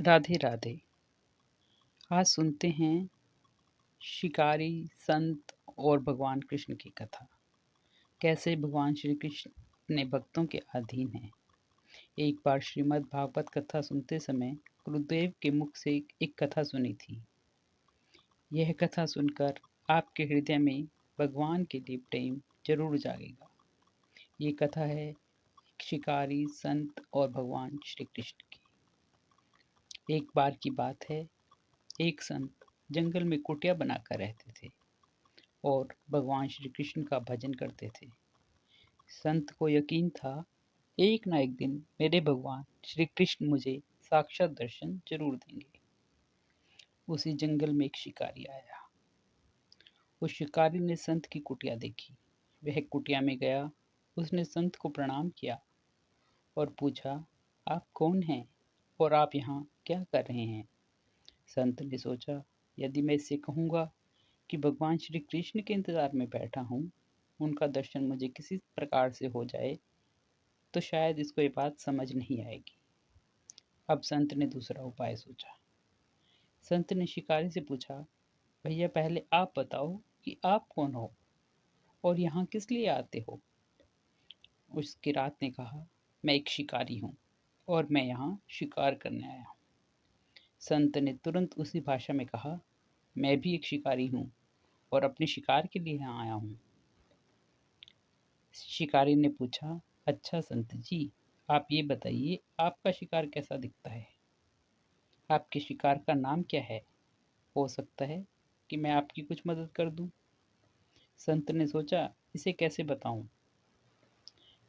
राधे राधे। आज सुनते हैं शिकारी, संत और भगवान कृष्ण की कथा। कैसे भगवान श्री कृष्ण अपने भक्तों के अधीन हैं। एक बार श्रीमद् भागवत कथा सुनते समय गुरुदेव के मुख से एक कथा सुनी थी। यह कथा सुनकर आपके हृदय में भगवान के लिए प्रेम जरूर जागेगा। ये कथा है एक शिकारी, संत और भगवान श्री कृष्ण की। एक बार की बात है, एक संत जंगल में कुटिया बनाकर रहते थे और भगवान श्री कृष्ण का भजन करते थे। संत को यकीन था, एक ना एक दिन मेरे भगवान श्री कृष्ण मुझे साक्षात दर्शन जरूर देंगे। उसी जंगल में एक शिकारी आया। उस शिकारी ने संत की कुटिया देखी। वह कुटिया में गया, उसने संत को प्रणाम किया और पूछा, आप कौन हैं और आप यहाँ क्या कर रहे हैं? संत ने सोचा, यदि मैं इससे कहूँगा कि भगवान श्री कृष्ण के इंतजार में बैठा हूँ, उनका दर्शन मुझे किसी प्रकार से हो जाए, तो शायद इसको ये बात समझ नहीं आएगी। अब संत ने दूसरा उपाय सोचा। संत ने शिकारी से पूछा, भैया पहले आप बताओ कि आप कौन हो और यहाँ किस लिए आते हो? उस किरात ने कहा, मैं एक शिकारी हूँ और मैं यहाँ शिकार करने आया हूँ। संत ने तुरंत उसी भाषा में कहा, मैं भी एक शिकारी हूँ और अपने शिकार के लिए यहाँ आया हूँ। शिकारी ने पूछा, अच्छा संत जी, आप ये बताइए आपका शिकार कैसा दिखता है? आपके शिकार का नाम क्या है? हो सकता है कि मैं आपकी कुछ मदद कर दूं। संत ने सोचा, इसे कैसे बताऊं?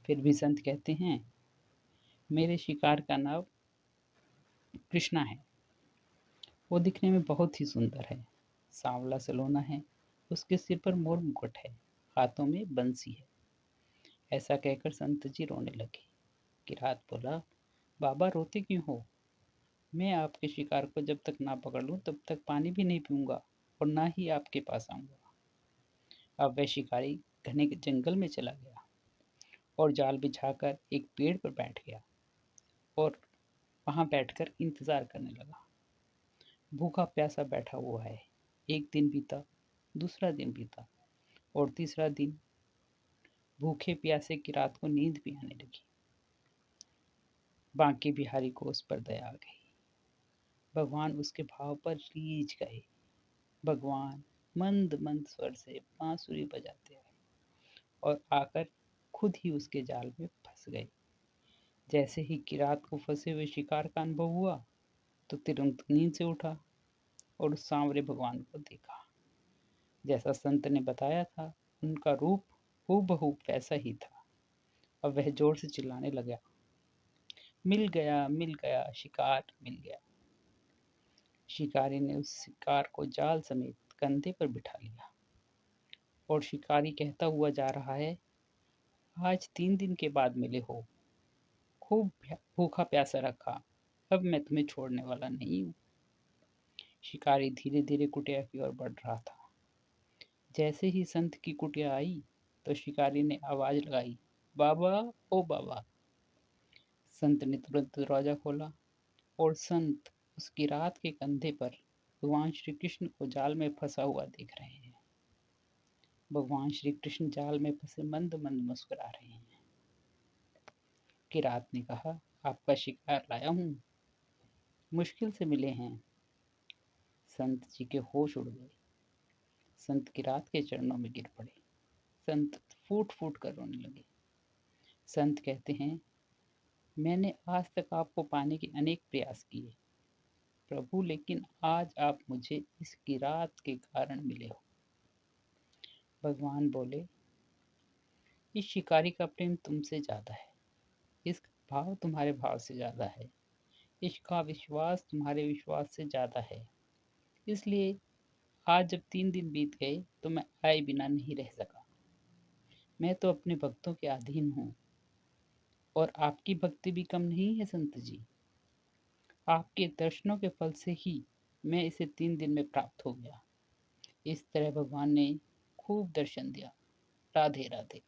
फिर भी संत कहते हैं, मेरे शिकार का नाम कृष्णा है। वो दिखने में बहुत ही सुंदर है, सांवला सलोना है, उसके सिर पर मोर मुकुट है, हाथों में बंसी है। ऐसा कहकर संत जी रोने लगे। किरात बोला, बाबा रोते क्यों हो? मैं आपके शिकार को जब तक ना पकड़ लूं तब तक पानी भी नहीं पीऊंगा और ना ही आपके पास आऊंगा। अब वह शिकारी घने जंगल में चला गया और जाल बिछाकर एक पेड़ पर बैठ गया और वहां बैठकर इंतजार करने लगा। भूखा प्यासा बैठा हुआ है। एक दिन बीता, दूसरा दिन बीता और तीसरा दिन। भूखे प्यासे की रात को नींद भी आने लगी। बांके बिहारी को उस पर दया आ गई। भगवान उसके भाव पर रीझ गए। भगवान मंद मंद स्वर से बांसुरी बजाते आए और आकर खुद ही उसके जाल में फंस गए। जैसे ही किरात को फंसे हुए शिकार का अनुभव हुआ, तो तुरंत नींद से उठा और उस सांवरे भगवान को देखा। जैसा संत ने बताया था, उनका रूप हूबहू वैसा ही था। अब वह जोर से चिल्लाने लगा, मिल गया शिकार मिल गया। शिकारी ने उस शिकार को जाल समेत कंधे पर बिठा लिया और शिकारी कहता हुआ जा रहा है, आज 3 दिन के बाद मिले हो, खूब भूखा प्यासा रखा, अब मैं तुम्हें छोड़ने वाला नहीं हूँ। शिकारी धीरे धीरे कुटिया की ओर बढ़ रहा था। जैसे ही संत की कुटिया आई, तो शिकारी ने आवाज लगाई, बाबा, ओ बाबा। संत ने तुरंत दरवाजा खोला और संत उसकी रात के कंधे पर भगवान श्री कृष्ण को जाल में फंसा हुआ देख रहे हैं। भगवान श्री कृष्ण जाल में फंसे मंद मंद मुस्कुरा रहे हैं। कि रात ने कहा, आपका शिकार लाया हूं, मुश्किल से मिले हैं। संत जी के होश उड़ गए। संत की रात के चरणों में गिर पड़े। संत फूट फूट कर रोने लगे। संत कहते हैं, मैंने आज तक आपको पाने के अनेक प्रयास किए प्रभु, लेकिन आज आप मुझे इस किरात के कारण मिले हो। भगवान बोले, इस शिकारी का प्रेम तुमसे ज्यादा है, इसका भाव तुम्हारे भाव से ज्यादा है, इसका विश्वास तुम्हारे विश्वास से ज्यादा है। इसलिए आज जब 3 दिन बीत गए तो मैं आए बिना नहीं रह सका। मैं तो अपने भक्तों के अधीन हूँ और आपकी भक्ति भी कम नहीं है संत जी। आपके दर्शनों के फल से ही मैं इसे 3 दिन में प्राप्त हो गया। इस तरह भगवान ने खूब दर्शन दिया। राधे राधे।